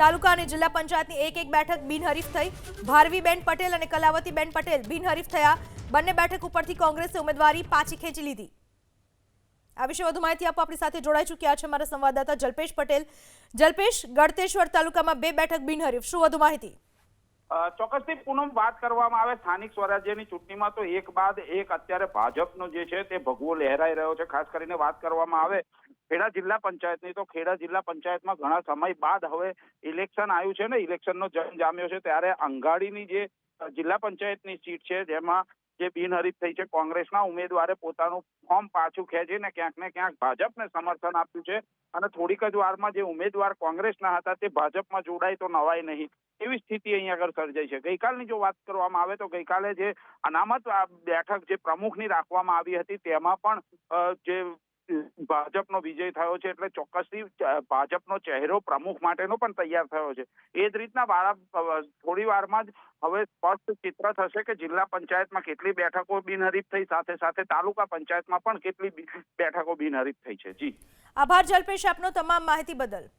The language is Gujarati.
તાલુકા અને જિલ્લા પંચાયતની એક બેઠક બિનહરીફ થઈ. ભારવીબેન પટેલ અને કલાવતીબેન પટેલ બિનહરીફ થયા. બંને બેઠક ઉપરથી કોંગ્રેસે ઉમેદવારી પાછી ખેંચી લીધી. આ વિશે વધુ માહિતી આપવા આપણી સાથે જોડાઈ ચૂક્યા છે અમારા સંવાદદાતા જલ્પેશ પટેલ. જલ્પેશ, ગળતેશ્વર તાલુકામાં 2 બેઠક બિનહરીફ, શું વધુ માહિતી? ચોક્કસથી પૂનમ વાત કરવામાં આવે સ્થાનિક સ્વરાજ્યની ચૂંટણીમાં તો એક બાદ એક અત્યારે ભાજપનો જે છે તે ભગવો લહેરાઈ રહ્યો છે. ખાસ કરીને વાત કરવામાં આવે ખેડા જિલ્લા પંચાયતની, તો ખેડા જિલ્લા પંચાયતમાં ઘણા સમય બાદ હવે ઇલેક્શન આવ્યું છે ને, ઇલેક્શનનો જંગ જામ્યો છે. ત્યારે અંગાડીની જે જિલ્લા પંચાયતની સીટ છે જેમાં જે બિનહરીફ થઈ છે, કોંગ્રેસના ઉમેદવારે પોતાનું ફોર્મ પાછું ખેંચીને ક્યાંક ને ક્યાંક ભાજપને સમર્થન આપ્યું છે અને થોડીક જ વારમાં જે ઉમેદવાર કોંગ્રેસના હતા તે ભાજપમાં જોડાય તો નવાય નહીં એવી સ્થિતિ અહીંયા આગળ સર્જાઈ છે. ગઈકાલની જો વાત કરવામાં આવે તો ગઈકાલે જે અનામત બેઠક જે પ્રમુખની રાખવામાં આવી હતી તેમાં પણ જે ભાજપનો વિજય થયો છે, એટલે ચોક્કસથી ભાજપનો ચહેરો પ્રમુખ માટેનો પણ તૈયાર થયો છે. એ જ રીતના થોડી વારમાં જ હવે સ્પષ્ટ ચિત્ર થશે કે જિલ્લા પંચાયતમાં કેટલી બેઠકો બિનહરીફ થઈ, સાથે સાથે તાલુકા પંચાયતમાં પણ કેટલી બેઠકો બિનહરીફ થઈ છે. જી આભાર જલ્પેશ આપનો તમામ માહિતી બદલ.